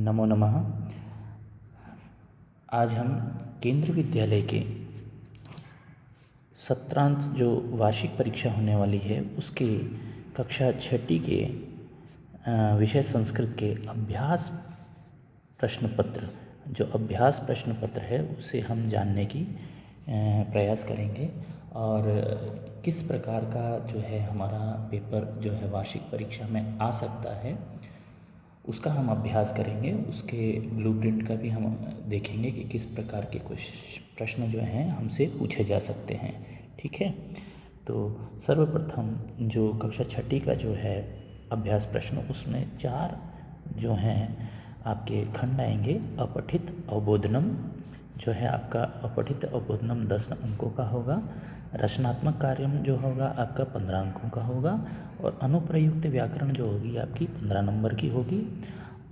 नमो नमः। आज हम केंद्रीय विद्यालय के सत्रांत जो वार्षिक परीक्षा होने वाली है उसके कक्षा छठी के विषय संस्कृत के अभ्यास प्रश्न पत्र है उसे हम जानने की प्रयास करेंगे और किस प्रकार का जो है हमारा पेपर जो है वार्षिक परीक्षा में आ सकता है उसका हम अभ्यास करेंगे। उसके ब्लूप्रिंट का भी हम देखेंगे कि किस प्रकार के कुछ प्रश्न जो हैं हमसे पूछे जा सकते हैं। ठीक है, तो सर्वप्रथम जो कक्षा छठी का जो है अभ्यास प्रश्न उसमें 4 जो हैं आपके खंड आएंगे। अपठित अवबोधनम जो है आपका अपठित अवबोधनम 10 अंकों का होगा। रचनात्मक कार्य जो होगा आपका 15 अंकों का होगा और अनुप्रयुक्त व्याकरण जो होगी आपकी 15 नंबर की होगी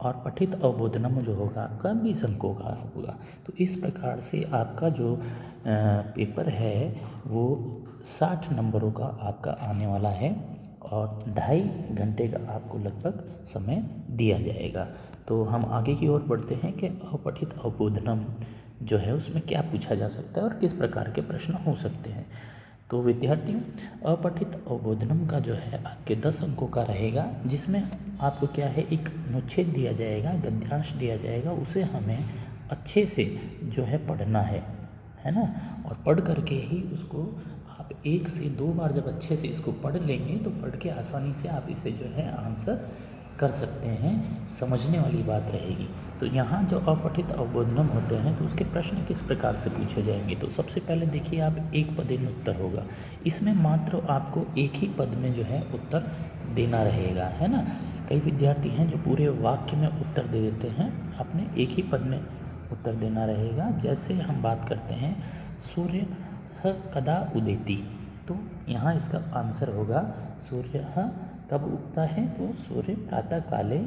और पठित अवबोधनम जो होगा आपका 20 अंकों का होगा। तो इस प्रकार से आपका जो पेपर है वो 60 नंबरों का आपका आने वाला है और 2.5 घंटे का आपको लगभग समय दिया जाएगा। तो हम आगे की ओर बढ़ते हैं कि अपठित अवबोधनम जो है उसमें क्या पूछा जा सकता है और किस प्रकार के प्रश्न हो सकते हैं। तो विद्यार्थियों, अपठित अवबोधनम का जो है आपके 10 अंकों का रहेगा, जिसमें आपको क्या है एक अनुच्छेद दिया जाएगा, गद्यांश दिया जाएगा, उसे हमें अच्छे से जो है पढ़ना है ना। और पढ़ करके ही उसको आप 1 से 2 बार जब अच्छे से इसको पढ़ लेंगे तो पढ़ के आसानी से आप इसे जो है आंसर कर सकते हैं। समझने वाली बात रहेगी। तो यहाँ जो अपठित अवबोधनम होते हैं तो उसके प्रश्न किस प्रकार से पूछे जाएंगे। तो सबसे पहले देखिए आप एक पदेन उत्तर होगा, इसमें मात्र आपको एक ही पद में जो है उत्तर देना रहेगा, है ना। कई विद्यार्थी हैं जो पूरे वाक्य में उत्तर दे देते हैं, आपने एक ही पद में उत्तर देना रहेगा। जैसे हम बात करते हैं सूर्य कदा उदेति, तो यहाँ इसका आंसर होगा सूर्य कब उगता है, तो सूर्य प्रातः काले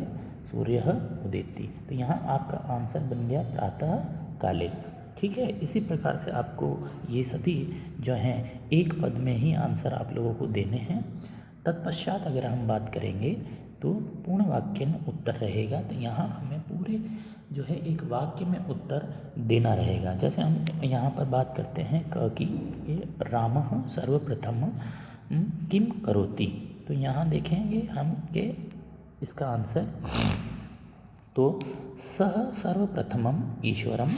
सूर्य उदेति। तो यहाँ आपका आंसर बन गया प्रातः काले। ठीक है, इसी प्रकार से आपको ये सभी जो हैं एक पद में ही आंसर आप लोगों को देने हैं। तत्पश्चात अगर हम बात करेंगे तो पूर्ण वाक्य में उत्तर रहेगा। तो यहाँ हमें पूरे जो है एक वाक्य में उत्तर देना रहेगा। जैसे हम यहाँ पर बात करते हैं कि ये रामः सर्वप्रथम किम करोति, तो यहाँ देखेंगे हम कि इसका आंसर तो सह सर्वप्रथमम ईश्वरम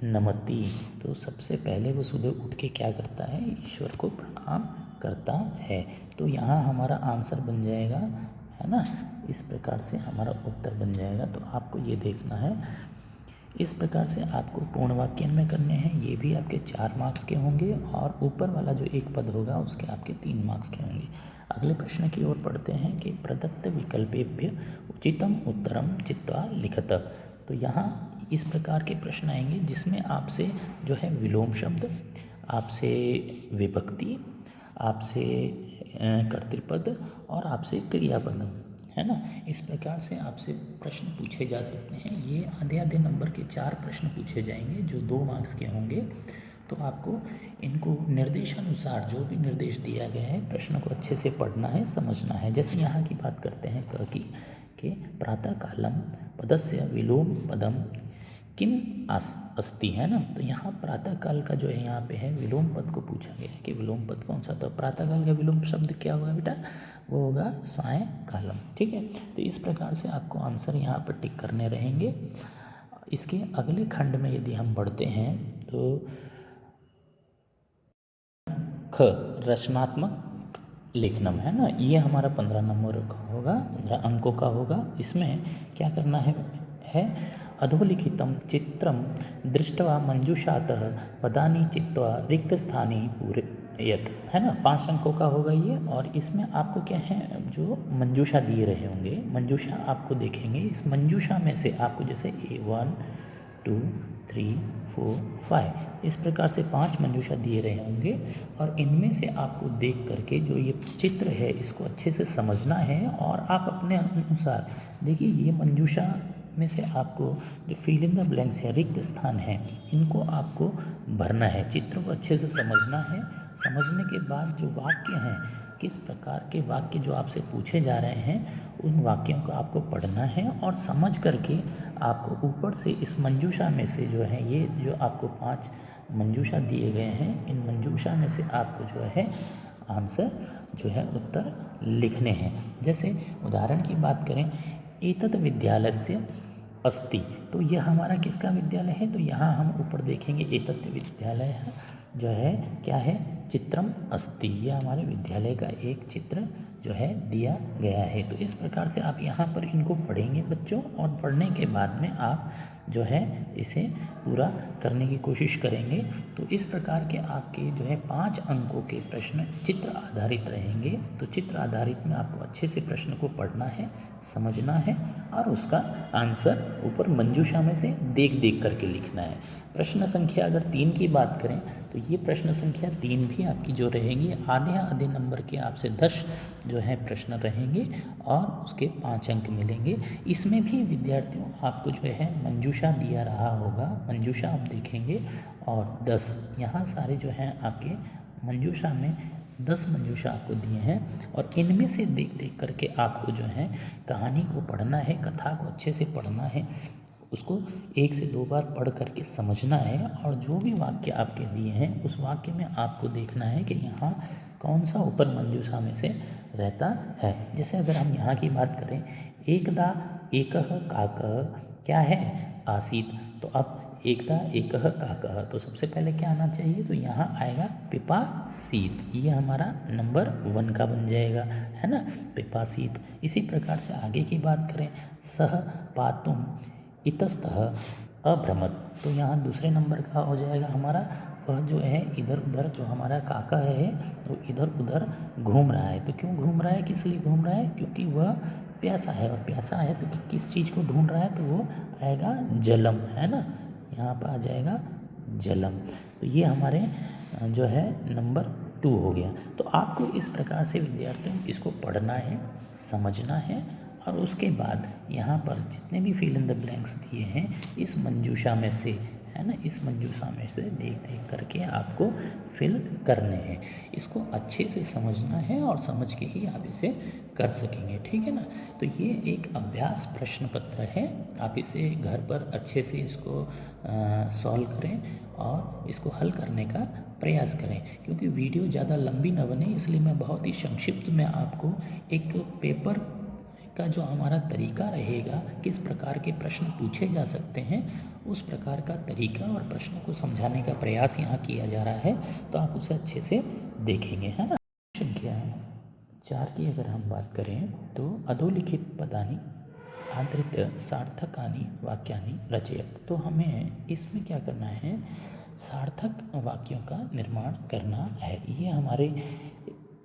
नमति, तो सबसे पहले वो सुबह उठ के क्या करता है, ईश्वर को प्रणाम करता है। तो यहाँ हमारा आंसर बन जाएगा, है ना। इस प्रकार से हमारा उत्तर बन जाएगा। तो आपको ये देखना है, इस प्रकार से आपको पूर्ण वाक्य में करने हैं। ये भी आपके 4 मार्क्स के होंगे और ऊपर वाला जो एक पद होगा उसके आपके 3 मार्क्स के होंगे। अगले प्रश्न की ओर पढ़ते हैं कि प्रदत्त विकल्पेभ्य उचितम उत्तरम चित्वा लिखत। तो यहाँ इस प्रकार के प्रश्न आएंगे जिसमें आपसे जो है विलोम शब्द, आपसे विभक्ति, आपसे कर्तृपद और आपसे क्रियापद, है ना। इस प्रकार से आपसे प्रश्न पूछे जा सकते हैं। ये आधे नंबर के 4 प्रश्न पूछे जाएंगे जो 2 मार्क्स के होंगे। तो आपको इनको निर्देशानुसार जो भी निर्देश दिया गया है प्रश्न को अच्छे से पढ़ना है, समझना है। जैसे यहाँ की बात करते हैं कि प्रातः कालम पदस्य विलोम पदम किम अस्ति, है ना। तो यहाँ प्रातः काल का जो है यहाँ पे है विलोम पद को पूछा गया है कि विलोम पद कौन सा। तो प्रातः काल का विलोम शब्द क्या होगा बेटा, वो होगा सायं कालम। ठीक है, तो इस प्रकार से आपको आंसर यहाँ पर टिक करने रहेंगे। इसके अगले खंड में यदि हम बढ़ते हैं तो ख रचनात्मक लेखनम, है ना, ये हमारा 15 नंबर का होगा, 15 अंकों का होगा। इसमें क्या करना है अधोलिखितं चित्रं दृष्ट्वा मंजूषातः पदानि चित्वा रिक्तस्थानि पूरयत, है ना। 5 अंकों का होगा ये। और इसमें आपको क्या है जो मंजूषा दिए रहे होंगे, मंजूषा आपको देखेंगे। इस मंजूषा में से आपको जैसे 1 2 3 4 5 इस प्रकार से 5 मंजूषा दिए रहे होंगे और इनमें से आपको देख करके जो ये चित्र है इसको अच्छे से समझना है और आप अपने अनुसार देखिए ये मंजूषा में से आपको जो फिल इन द ब्लैंक्स है, रिक्त स्थान है, इनको आपको भरना है। चित्र को अच्छे से समझना है। समझने के बाद जो वाक्य हैं, किस प्रकार के वाक्य जो आपसे पूछे जा रहे हैं उन वाक्यों को आपको पढ़ना है और समझ करके आपको ऊपर से इस मंजूषा में से जो है, ये जो आपको 5 मंजूषा दिए गए हैं, इन मंजूषा में से आपको जो है आंसर जो है उत्तर लिखने हैं। जैसे उदाहरण की बात करें, एतत् विद्यालयस्य अस्ति, तो यह हमारा किसका विद्यालय है? तो यहाँ हम ऊपर देखेंगे एतत् विद्यालय जो है क्या है? चित्रम अस्ति, यह हमारे विद्यालय का एक चित्र जो है दिया गया है। तो इस प्रकार से आप यहाँ पर इनको पढ़ेंगे बच्चों, और पढ़ने के बाद में आप जो है इसे पूरा करने की कोशिश करेंगे। तो इस प्रकार के आपके जो है 5 अंकों के प्रश्न चित्र आधारित रहेंगे। तो चित्र आधारित में आपको अच्छे से प्रश्न को पढ़ना है, समझना है और उसका आंसर ऊपर मंजूषा में से देख देख करके लिखना है। प्रश्न संख्या अगर 3 की बात करें तो ये प्रश्न संख्या 3 भी आपकी जो रहेंगी, आधे आधे नंबर के आपसे 10 जो है प्रश्न रहेंगे और उसके 5 अंक मिलेंगे। इसमें भी विद्यार्थियों आपको जो है मंजूषा दिया रहा होगा, मंजूषा आप देखेंगे और 10 यहाँ सारे जो हैं आपके मंजूषा में 10 मंजूषा आपको दिए हैं, और इनमें से देख देख करके आपको जो है कहानी को पढ़ना है, कथा को अच्छे से पढ़ना है, उसको 1 से 2 बार पढ़ करके समझना है, और जो भी वाक्य आपके दिए हैं उस वाक्य में आपको देखना है कि यहाँ कौन सा ऊपर मंजूषा में से रहता है। जैसे अगर हम यहाँ की बात करें, एकदा एकः काकः क्या है? आसीत। तो अब एकदा एकः काकः, तो सबसे पहले क्या आना चाहिए? तो यहाँ आएगा पिपासीत, ये हमारा नंबर 1 का बन जाएगा, है ना, पिपासीत। इसी प्रकार से आगे की बात करें, सह पातुम इतस्तः अभ्रमत, तो यहाँ दूसरे नंबर का हो जाएगा हमारा, वह जो है इधर उधर, जो हमारा काका है वो इधर उधर घूम रहा है। तो क्यों घूम रहा है, किस लिए घूम रहा है? क्योंकि वह प्यासा है, और प्यासा है तो किस चीज़ को ढूंढ रहा है? तो वो आएगा जलम, है ना, यहाँ पर आ जाएगा जलम। तो ये हमारे जो है नंबर 2 हो गया। तो आपको इस प्रकार से विद्यार्थियों इसको पढ़ना है, समझना है, और उसके बाद यहाँ पर जितने भी फिल इन द ब्लैंक्स दिए हैं इस मंजूषा में से, है ना, इस मंजूषा में से देख देख करके आपको फिल करने हैं। इसको अच्छे से समझना है और समझ के ही आप इसे कर सकेंगे, ठीक है ना। तो ये एक अभ्यास प्रश्न पत्र है, आप इसे घर पर अच्छे से इसको सॉल्व करें और इसको हल करने का प्रयास करें। क्योंकि वीडियो ज़्यादा लंबी ना बने इसलिए मैं बहुत ही संक्षिप्त में आपको एक पेपर का जो हमारा तरीका रहेगा, किस प्रकार के प्रश्न पूछे जा सकते हैं, उस प्रकार का तरीका और प्रश्नों को समझाने का प्रयास यहाँ किया जा रहा है। तो आप उसे अच्छे से देखेंगे, है ना। संख्या 4 की अगर हम बात करें तो अधोलिखित पदानि आधृत्य सार्थकानि वाक्यानि रचयत। तो हमें इसमें क्या करना है? सार्थक वाक्यों का निर्माण करना है। ये हमारे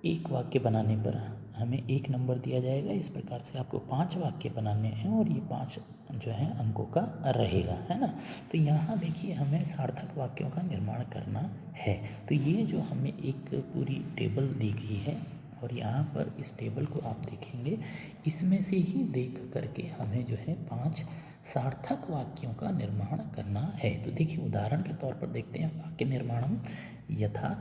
एक वाक्य बनाने पर हमें 1 नंबर दिया जाएगा। इस प्रकार से आपको 5 वाक्य बनाने हैं और ये 5 जो है अंकों का रहेगा, है ना। तो यहाँ देखिए हमें सार्थक वाक्यों का निर्माण करना है। तो ये जो हमें एक पूरी टेबल दी गई है और यहाँ पर इस टेबल को आप देखेंगे, इसमें से ही देख करके हमें जो है 5 सार्थक वाक्यों का निर्माण करना है। तो देखिए उदाहरण के तौर पर देखते हैं, वाक्य निर्माणम यथा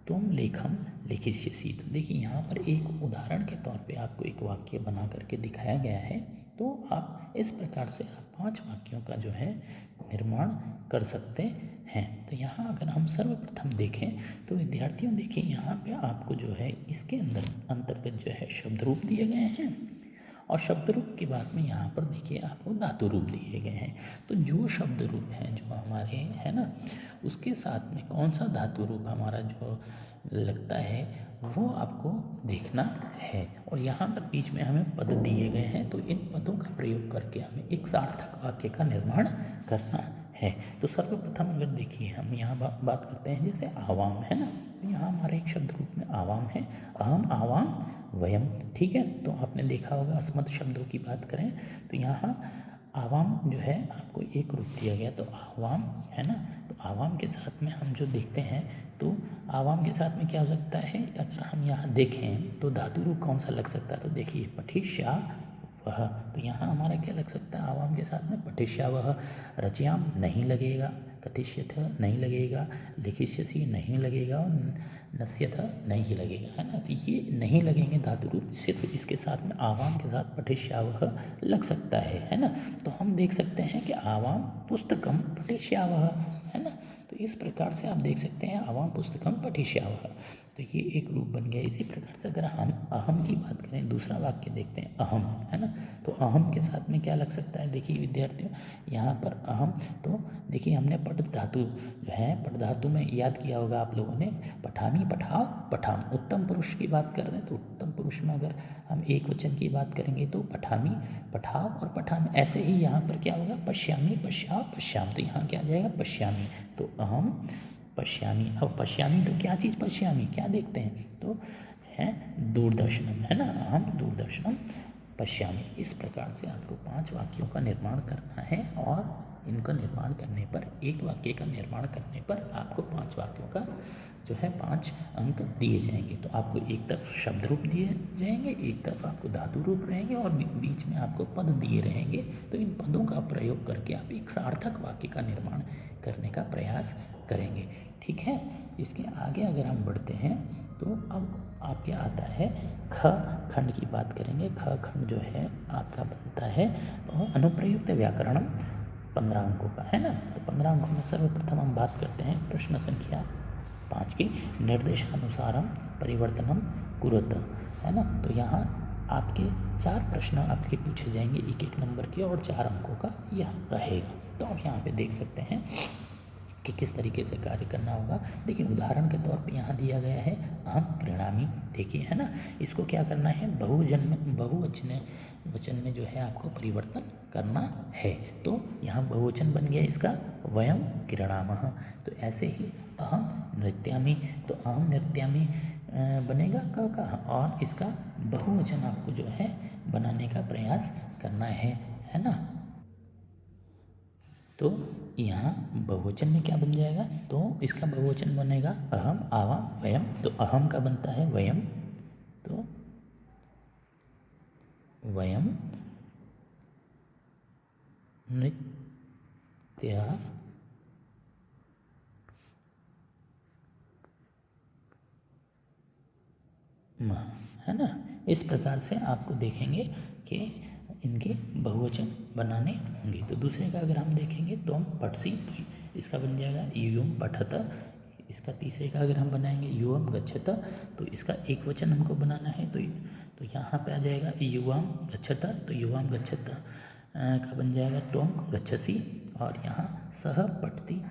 तुम लेखम लिखिष्यसि। तो देखिए यहाँ पर एक उदाहरण के तौर पे आपको एक वाक्य बना करके दिखाया गया है। तो आप इस प्रकार से आप 5 वाक्यों का जो है निर्माण कर सकते हैं। तो यहाँ अगर हम सर्वप्रथम देखें तो विद्यार्थियों देखिए यहाँ पे आपको जो है इसके अंतर्गत जो है शब्द रूप दिए गए हैं, और शब्द रूप के बाद में यहाँ पर देखिए आपको धातु रूप दिए गए हैं। तो जो शब्द रूप हैं जो हमारे है ना, उसके साथ में कौन सा धातु रूप हमारा जो लगता है वो आपको देखना है। और यहाँ पर बीच में हमें पद दिए गए हैं, तो इन पदों का प्रयोग करके हमें एक सार्थक वाक्य का निर्माण करना है। तो सर्वप्रथम अगर देखिए हम यहाँ बात करते हैं जैसे आवाम, है ना। तो यहाँ हमारे एक शब्द रूप में आवाम है, अहम आवाम वयम, ठीक है। तो आपने देखा होगा अस्मत् शब्दों की बात करें तो यहाँ आवाम जो है आपको एक रूप दिया गया, तो आवाम, है ना। तो आवाम के साथ में हम जो देखते हैं तो आवाम के साथ में क्या हो सकता है, अगर हम यहाँ देखें तो धातु रूप कौन सा लग सकता है, तो देखिए पठिष्या वह। तो यहाँ हमारा क्या लग सकता है आवाम के साथ में पठिष्या वह। रचयाम नहीं लगेगा, कथिष्यथ नहीं लगेगा, लिखिष्यसि नहीं लगेगा और नस्यथ नहीं लगेगा, है ना। तो ये नहीं लगेंगे धातु रूप, सिर्फ इसके साथ में आवाम के साथ पठिष्यावह लग सकता है ना। तो हम देख सकते हैं कि आवाम पुस्तकम पठिष्यावह, है ना। तो इस प्रकार से आप देख सकते हैं आवाम पुस्तकम पठिष्यावह, तो ये एक रूप बन गया। इसी प्रकार से अगर हम अहम की बात करें, दूसरा वाक्य देखते हैं अहम, है ना। तो अहम के साथ में क्या लग सकता है, देखिए विद्यार्थियों, यहाँ पर अहम, तो देखिए हमने पठ धातु जो है, पठ धातु में याद किया होगा आप लोगों ने, पठामी, पठाओ, पठाम। उत्तम पुरुष की बात कर रहे हैं तो उत्तम पुरुष में अगर हम एक वचन की बात करेंगे तो पठामी, पठाओ और पठाम। ऐसे ही यहाँ पर क्या होगा, पश्यामी, पश्याओ, पश्याम। तो यहाँ क्या आ जाएगा, पश्यामी। तो अहम पश्यामी। अब पश्यामी तो क्या चीज़ पश्यामी, क्या देखते हैं, तो है दूरदर्शनम, है ना। हम दूरदर्शनम पश्यामी। इस प्रकार से आपको 5 वाक्यों का निर्माण करना है और इनका निर्माण करने पर, एक वाक्य का निर्माण करने पर आपको 5 वाक्यों का जो है 5 अंक दिए जाएंगे। तो आपको एक तरफ शब्द रूप दिए जाएंगे, एक तरफ आपको धातु रूप रहेंगे और बीच में आपको पद दिए रहेंगे। तो इन पदों का प्रयोग करके आप एक सार्थक वाक्य का निर्माण करने का प्रयास करेंगे, ठीक है। इसके आगे अगर हम बढ़ते हैं तो अब आपके आता है ख खंड की बात करेंगे। ख खंड जो है आपका बनता है अनुप्रयुक्त व्याकरणम 15 अंकों का, है ना। तो 15 अंकों में सर्वप्रथम हम बात करते हैं प्रश्न संख्या 5 की, निर्देशानुसारम परिवर्तनम कुरुत, है ना। तो यहाँ आपके 4 प्रश्न आपके पूछे जाएंगे, एक एक नंबर के, और 4 अंकों का यह रहेगा। तो आप यहाँ पे देख सकते हैं कि किस तरीके से कार्य करना होगा। देखिए उदाहरण के तौर पे यहाँ दिया गया है अहम प्रीणामी, देखिए, है ना। इसको क्या करना है, बहुवचन में जो है आपको परिवर्तन करना है। तो यहाँ बहुवचन बन गया इसका वयम क्रीणामः। तो ऐसे ही अहम नृत्यामि, तो अहम नृत्यामि बनेगा क का, और इसका बहुवचन आपको जो है बनाने का प्रयास करना है ना। तो यहाँ बहुवचन में क्या बन जाएगा, तो इसका बहुवचन बनेगा अहम, आवाम, वयम। तो अहम का बनता है वयम, तो वयम नृत्या है ना। इस प्रकार से आपको देखेंगे कि इनके बहुवचन बनाने होंगे। तो दूसरे का अगर हम देखेंगे तो हम पठसी, तो इसका बन जाएगा यूयम पठत। इसका तीसरे का अगर हम बनाएंगे युवम गच्छत, तो इसका एक वचन हमको बनाना है। तो यहाँ पे आ जाएगा युवाम गच्छत, तो युवाम गच्छत का बन जाएगा त्वम गच्छसि। और यहाँ सह पठति,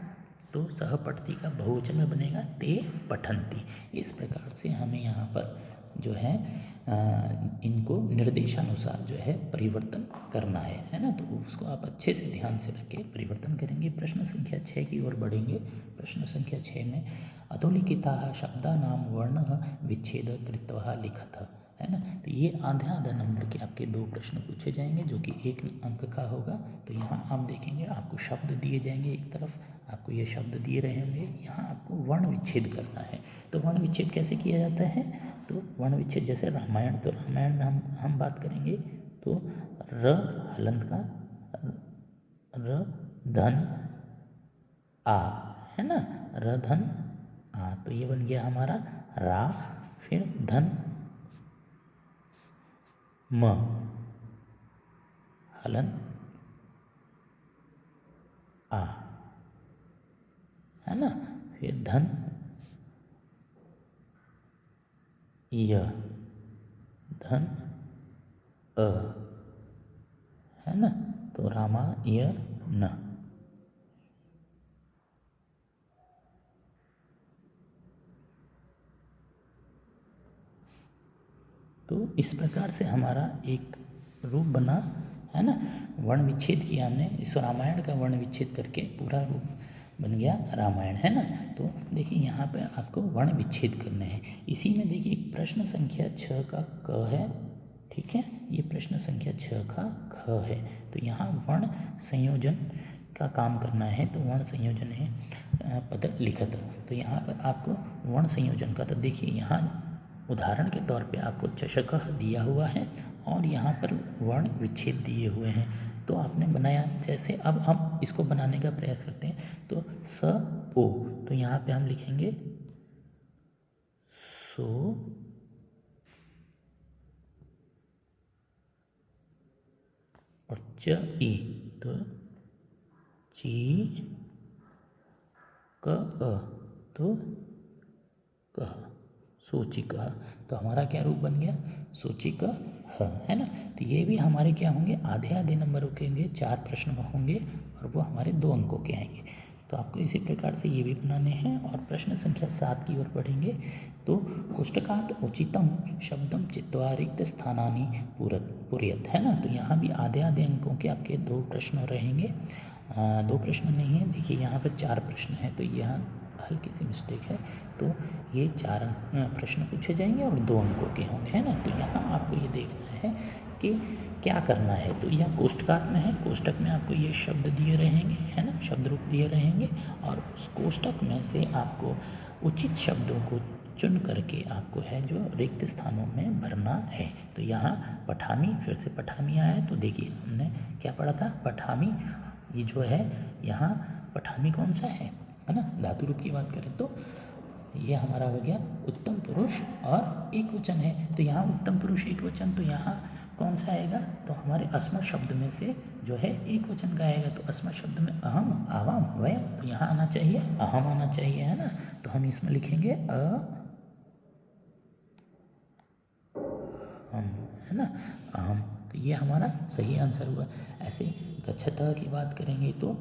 तो सह पठति का बहुवचन में बनेगा ते पठन्ति। इस प्रकार से हमें यहाँ पर जो है इनको निर्देशानुसार जो है परिवर्तन करना है ना। तो उसको आप अच्छे से ध्यान से रख के परिवर्तन करेंगे। प्रश्न संख्या 6 की ओर बढ़ेंगे। प्रश्न संख्या 6 में अधोलिखिताः शब्दानां वर्णः विच्छेद कृत्वा लिखतः, है ना। तो ये आधा आधा नंबर के आपके 2 प्रश्न पूछे जाएंगे जो कि 1 अंक का होगा। तो यहाँ आप देखेंगे आपको शब्द दिए जाएंगे, एक तरफ आपको ये शब्द दिए रहे होंगे, यहाँ आपको वर्ण विच्छेद करना है। तो वर्ण विच्छेद कैसे किया जाता है, तो वर्ण विच्छेद जैसे रामायण, तो रामायण में हम बात करेंगे तो र हलंत का र धन आ, है ना, र धन आ। तो ये बन गया हमारा रा, फिर धन म, हलन आ, है ना, फिर धन य, धन अ, है ना। तो रामा य न। तो इस प्रकार से हमारा एक रूप बना, है ना। वर्ण विच्छेद किया हमने, इस रामायण का वर्ण विच्छेद करके पूरा रूप बन गया रामायण, है ना। तो देखिए यहाँ पे आपको वर्ण विच्छेद करने हैं। इसी में देखिए प्रश्न संख्या 6 का क है, ठीक है, ये प्रश्न संख्या 6 का ख है। तो यहाँ वर्ण संयोजन का काम करना है। तो वर्ण संयोजन है पद लिखत। तो यहाँ पर आपको वर्ण संयोजन का, तो देखिए यहाँ उदाहरण के तौर पे आपको चषक दिया हुआ है और यहाँ पर वर्ण विच्छेद दिए हुए हैं। तो आपने बनाया। जैसे अब हम इसको बनाने का प्रयास करते हैं, तो स ओ, तो यहाँ पे हम लिखेंगे सो, और च ई, तो ची क अ, तो कह, सूचिका। तो हमारा क्या रूप बन गया, सूचिका ह, है ना। तो ये भी हमारे क्या होंगे, आधे आधे नंबर के होंगे, 4 प्रश्न होंगे और वो हमारे 2 अंकों के आएंगे। तो आपको इसी प्रकार से ये भी बनाने हैं। और प्रश्न संख्या 7 की ओर बढ़ेंगे। तो कोष्टकात उचितम शब्दम चित्वा रिक्त स्थानानि पूरयत, है ना। तो यहाँ भी आधे आधे अंकों के आपके 2 प्रश्न रहेंगे। 2 प्रश्न नहीं है, देखिए यहाँ पर 4 प्रश्न हैं, तो यहाँ हल्की सी मिस्टेक है। तो ये 4 प्रश्न पूछे जाएंगे और 2 अंकों के होंगे, है ना। तो यहाँ आपको ये देखना है कि क्या करना है। तो यह कोष्टकात में है, कोष्टक में आपको ये शब्द दिए रहेंगे, है ना, शब्द रूप दिए रहेंगे, और उस कोष्टक में से आपको उचित शब्दों को चुन करके आपको है जो रिक्त स्थानों में भरना है। तो यहाँ पठामी, फिर से पठामी आया है। तो देखिए हमने क्या पढ़ा था, पठामी, ये जो है यहाँ पठामी कौन सा है ना। धातु रूप की बात करें तो ये हमारा हो गया उत्तम पुरुष और एक वचन है। तो यहाँ उत्तम पुरुष एक वचन, तो यहाँ कौन सा आएगा, तो हमारे अस्मत् शब्द में से जो है एक वचन का आएगा। तो अस्मत् शब्द में अहम, आवाम, वयम, तो यहाँ आना चाहिए अहम आना चाहिए, है ना। तो हम इसमें लिखेंगे अहम, है ना, अहम। तो ये हमारा सही आंसर हुआ। ऐसे गच्छतः की बात करेंगे तो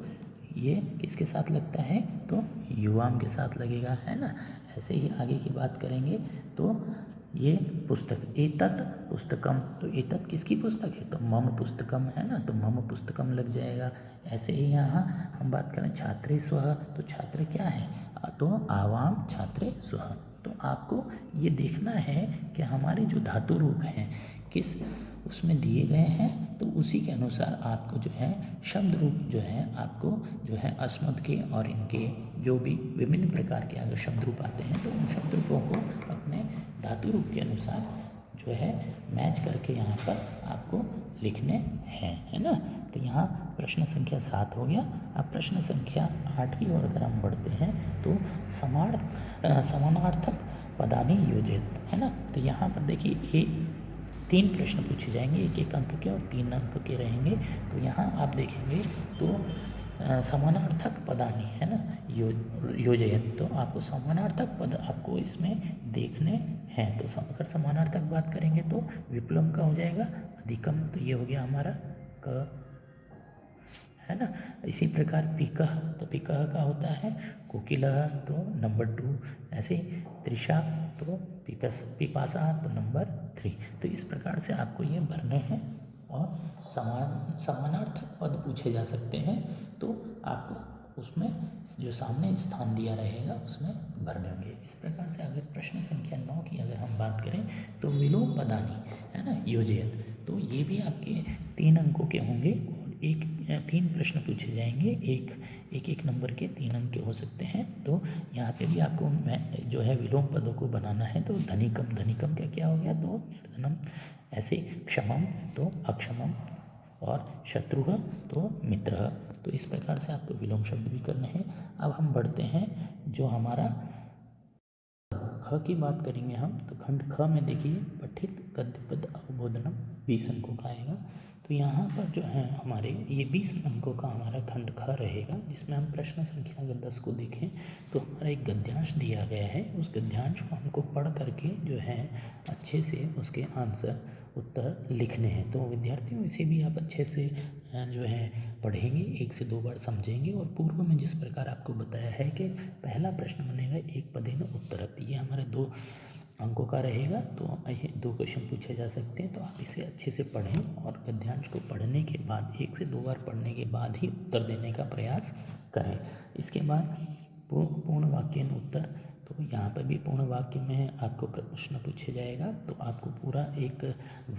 ये किसके साथ लगता है, तो युवाम के साथ लगेगा, है ना। ऐसे ही आगे की बात करेंगे तो ये पुस्तक, एतत् पुस्तकम, तो एतत् किसकी पुस्तक है, तो मम पुस्तकम, है ना। तो मम पुस्तकम लग जाएगा। ऐसे ही यहाँ हम बात करें छात्रे स्वः, तो छात्र क्या है, तो आवाम छात्रे स्वः। तो आपको ये देखना है कि हमारे जो धातु रूप हैं किस उसमें दिए गए हैं, तो उसी के अनुसार आपको जो है शब्द रूप जो है आपको जो है अस्मत् के और इनके जो भी विभिन्न प्रकार के अगर शब्द रूप आते हैं तो उन शब्द रूपों को अपने धातु रूप के अनुसार जो है मैच करके यहाँ पर आपको लिखने हैं, है ना। तो यहाँ प्रश्न संख्या 7 हो गया। अब प्रश्न संख्या 8 की ओर अगर हम बढ़ते हैं तो समानार्थक पदानि योजित, है ना। तो यहाँ पर देखिए 3 प्रश्न पूछे जाएंगे, 1 अंक के और 3 अंक के रहेंगे। तो यहाँ आप देखेंगे तो समानार्थक पदानि, है ना, योजयत, तो आपको समानार्थक पद आपको इसमें देखने हैं। तो अगर समानार्थक बात करेंगे तो विप्लव का हो जाएगा अधिकम, तो ये हो गया हमारा क, है ना। इसी प्रकार पिकः, तो पिकः का होता है कोकिलः, तो नंबर 2। ऐसे तृषा, तो पिपासा, तो नंबर 3। तो इस प्रकार से आपको ये भरने हैं और समानार्थक पद पूछे जा सकते हैं, तो आपको उसमें जो सामने स्थान दिया रहेगा उसमें भरने होंगे। इस प्रकार से अगर प्रश्न संख्या 9 की अगर हम बात करें तो विलोम पदानि, है ना, योजयत, तो ये भी आपके 3 अंकों के होंगे और 3 प्रश्न पूछे जाएंगे, एक नंबर के 3 अंक के हो सकते हैं। तो यहाँ पे भी आपको जो है विलोम पदों को बनाना है। तो धनिकम, धनिकम का क्या हो गया, तो निर्धनम। ऐसे क्षमम, तो अक्षमम, और शत्रुः, तो मित्रः। तो इस प्रकार से आपको विलोम शब्द भी करने हैं। अब हम बढ़ते हैं जो हमारा ख की बात करेंगे हम, तो खंड ख में देखिए पठित गद्य पद अवबोधनम 20 अंकों का आएगा। तो यहाँ पर जो है हमारे ये 20 अंकों का हमारा खंड ख रहेगा, जिसमें हम प्रश्न संख्या अगर 10 को देखें तो हमारा एक गद्यांश दिया गया है। उस गद्यांश को हमको पढ़ करके जो है अच्छे से उसके आंसर उत्तर लिखने हैं। तो विद्यार्थियों इसे भी आप अच्छे से जो है पढ़ेंगे, 1 से 2 बार समझेंगे। और पूर्व में जिस प्रकार आपको बताया है कि पहला प्रश्न बनेगा एक पदेन उत्तरत, ये हमारे 2 अंकों का रहेगा। तो 2 क्वेश्चन पूछे जा सकते हैं। तो आप इसे अच्छे से पढ़ें और गद्यांश को पढ़ने के बाद 1 से 2 बार पढ़ने के बाद ही उत्तर देने का प्रयास करें। इसके बाद पूर्ण वाक्य उत्तर, तो यहाँ पर भी पूर्ण वाक्य में आपको प्रश्न पूछे जाएगा। तो आपको पूरा एक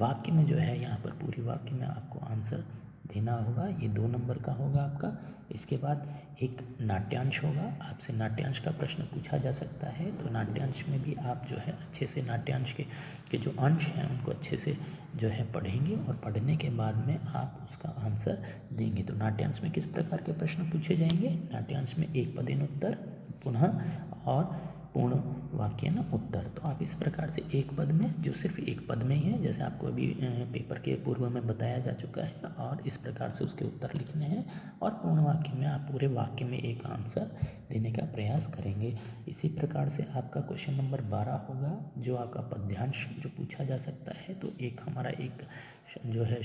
वाक्य में जो है यहाँ पर पूरी वाक्य में आपको आंसर देना होगा। ये 2 नंबर का होगा आपका। इसके बाद एक नाट्यांश होगा, आपसे नाट्यांश का प्रश्न पूछा जा सकता है। तो नाट्यांश में भी आप जो है अच्छे से नाट्यांश के जो अंश हैं उनको अच्छे से जो है पढ़ेंगे और पढ़ने के बाद में आप उसका आंसर देंगे। तो नाट्यांश में किस प्रकार के प्रश्न पूछे जाएंगे? नाट्यांश में एक पदेन उत्तर, पुनः और पूर्ण वाक्य न उत्तर। तो आप इस प्रकार से एक पद में, जो सिर्फ एक पद में ही है, जैसे आपको अभी पेपर के पूर्व में बताया जा चुका है, और इस प्रकार से उसके उत्तर लिखने हैं। और पूर्ण वाक्य में आप पूरे वाक्य में एक आंसर देने का प्रयास करेंगे। इसी प्रकार से आपका क्वेश्चन नंबर 12 होगा, जो आपका पद्यांश जो पूछा जा सकता है। तो एक हमारा एक जो है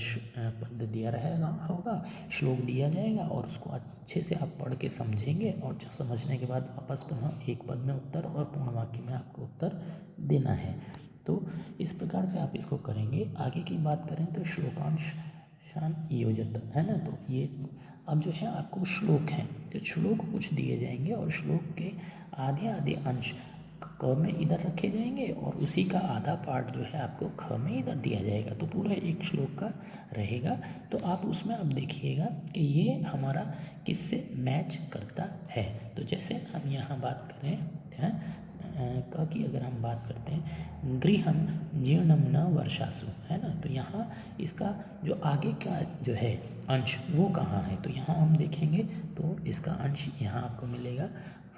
पद दिया रहेगा होगा, श्लोक दिया जाएगा, और उसको अच्छे से आप पढ़ के समझेंगे, और समझने के बाद वापस पुनः एक पद में उत्तर और पूर्ण वाक्य में आपको उत्तर देना है। तो इस प्रकार से आप इसको करेंगे। आगे की बात करें तो श्लोकांश शान योजत है ना। तो ये अब जो है आपको श्लोक हैं, तो श्लोक कुछ दिए जाएंगे और श्लोक के आधे आधे अंश क में इधर रखे जाएंगे, और उसी का आधा पार्ट जो है आपको ख में इधर दिया जाएगा। तो पूरा एक श्लोक का रहेगा। तो आप उसमें अब देखिएगा कि ये हमारा किससे मैच करता है। तो जैसे हम यहाँ बात करें क की अगर हम बात करते हैं, गृहम जीर्णम न वर्षासु है ना। तो यहाँ इसका जो आगे का जो है अंश वो कहाँ है? तो यहाँ हम देखेंगे तो इसका अंश यहाँ आपको मिलेगा,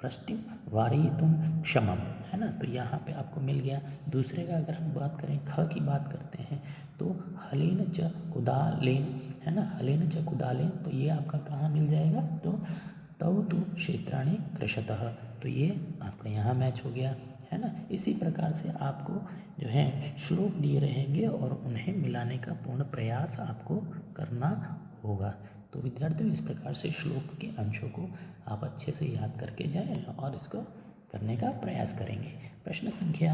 वृष्टिम वारयितुम क्षमम है ना। तो यहाँ पे आपको मिल गया। दूसरे का अगर हम बात करें, ख की बात करते हैं, तो हलेन च कुदालेन है ना, हलेन च कुदालेन। तो ये आपका कहाँ मिल जाएगा? तो तव तु क्षेत्राणि कृशतः। तो ये आपका यहाँ मैच हो गया है ना। इसी प्रकार से आपको जो है श्लोक दिए रहेंगे और उन्हें मिलाने का पूर्ण प्रयास आपको करना होगा। तो विद्यार्थियों, इस प्रकार से श्लोक के अंशों को आप अच्छे से याद करके जाएं और इसको करने का प्रयास करेंगे। प्रश्न संख्या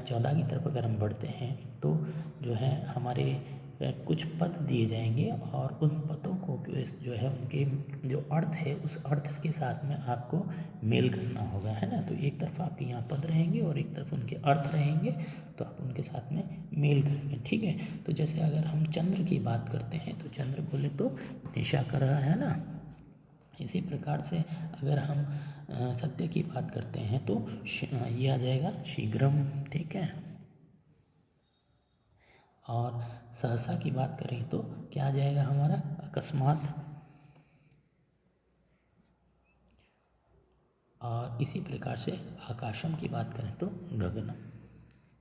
14 की तरफ अगर हम बढ़ते हैं, तो जो है हमारे कुछ पद दिए जाएंगे, और उन पदों को जो है उनके जो अर्थ है उस अर्थ के साथ में आपको मेल करना होगा है ना। तो एक तरफ आपके यहाँ पद रहेंगे और एक तरफ उनके अर्थ रहेंगे, तो आप उनके साथ में मेल करेंगे, ठीक है। तो जैसे अगर हम चंद्र की बात करते हैं, तो चंद्र बोले तो निशा कर रहा है ना। इसी प्रकार से अगर हम सत्य की बात करते हैं, तो ये आ जाएगा शीघ्रम, ठीक है। और सहसा की बात करें तो क्या आ जाएगा हमारा? अकस्मात। और इसी प्रकार से आकाशम की बात करें तो गगनम।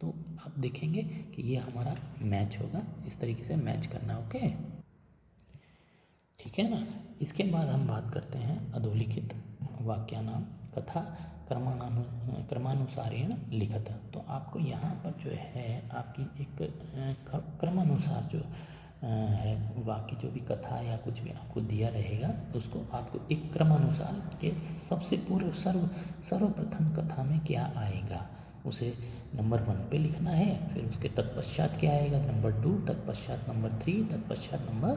तो आप देखेंगे कि ये हमारा मैच होगा, इस तरीके से मैच करना, ओके, ठीक है ना। इसके बाद हम बात करते हैं अधोलिखित वाक्यानाम कथा क्रमानुसारेण लिखत। तो आपको यहाँ पर जो है आपकी एक क्रमानुसार जो है वाक्य, जो भी कथा या कुछ भी आपको दिया रहेगा, उसको आपको एक क्रमानुसार के सबसे पूर्व सर्वप्रथम कथा में क्या आएगा उसे नंबर 1 पे लिखना है। फिर उसके तत्पश्चात क्या आएगा? नंबर 2, तत्पश्चात नंबर 3, तत्पश्चात नंबर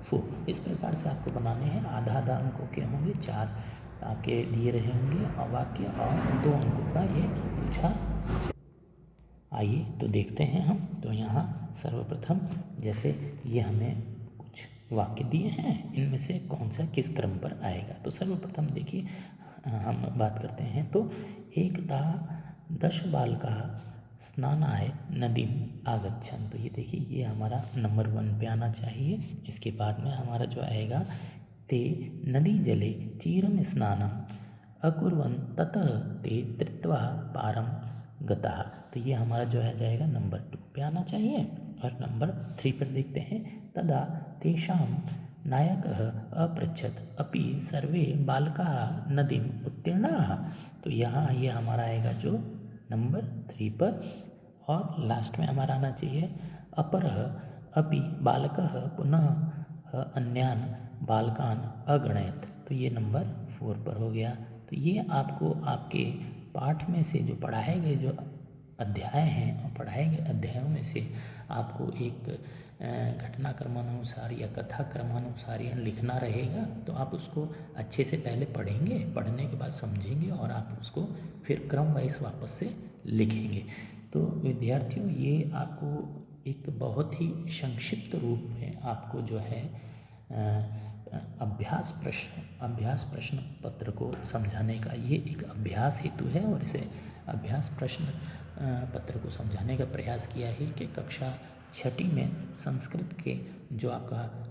4। इस प्रकार से आपको बनाने हैं। आधा आधा अंकों के होंगे, 4 आपके दिए रहे होंगे और वाक्य, और 2 अंकों का ये पूछा। आइए तो देखते हैं हम। तो यहाँ सर्वप्रथम जैसे ये हमें कुछ वाक्य दिए हैं, इनमें से कौन सा किस क्रम पर आएगा। तो सर्वप्रथम देखिए हम बात करते हैं, तो एकदा 10 बालकाः स्नानाय नदीम आगच्छन्। तो ये देखिए, ये हमारा नंबर 1 पे आना चाहिए। इसके बाद में हमारा जो आएगा, ते नदी जले चीरम स्नानम अकुर्वन् ततः ते तृत्वा पारम गतः। तो ये हमारा जो है जाएगा नंबर 2 पे आना चाहिए। और नंबर 3 पर देखते हैं, तदा तेषां नायकः अपृच्छत् अपि सर्वे बालकाः नदीम उत्तीर्णाः। तो यहाँ ये हमारा आएगा जो नंबर 3 पर। और लास्ट में हमारा आना चाहिए, अपरः अपि बालकः पुनः अन्यान बालकान अगणयत्। तो ये नंबर 4 पर हो गया। तो ये आपको आपके पाठ में से जो पढ़ाए गए जो अध्याय हैं और पढ़ाए गए अध्यायों में से आपको एक घटना क्रमानुसार या कथा क्रमानुसार लिखना रहेगा। तो आप उसको अच्छे से पहले पढ़ेंगे, पढ़ने के बाद समझेंगे, और आप उसको फिर क्रम वाइज वापस से लिखेंगे। तो विद्यार्थियों, ये आपको एक बहुत ही संक्षिप्त रूप में आपको जो है अभ्यास प्रश्न पत्र को समझाने का ये एक अभ्यास हेतु है और इसे अभ्यास प्रश्न पत्र को समझाने का प्रयास किया है कि कक्षा छठी में संस्कृत के जो आपका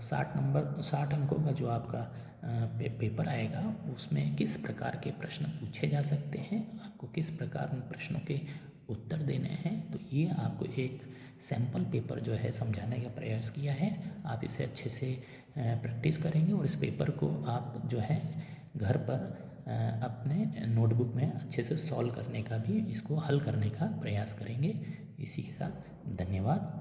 60 अंकों का जो आपका पेपर आएगा उसमें किस प्रकार के प्रश्न पूछे जा सकते हैं, आपको किस प्रकार उन प्रश्नों के उत्तर देने हैं। तो ये आपको एक सैम्पल पेपर जो है समझाने का प्रयास किया है। आप इसे अच्छे से प्रैक्टिस करेंगे और इस पेपर को आप जो है घर पर अपने नोटबुक में अच्छे से सॉल्व करने का भी, इसको हल करने का प्रयास करेंगे। इसी के साथ धन्यवाद।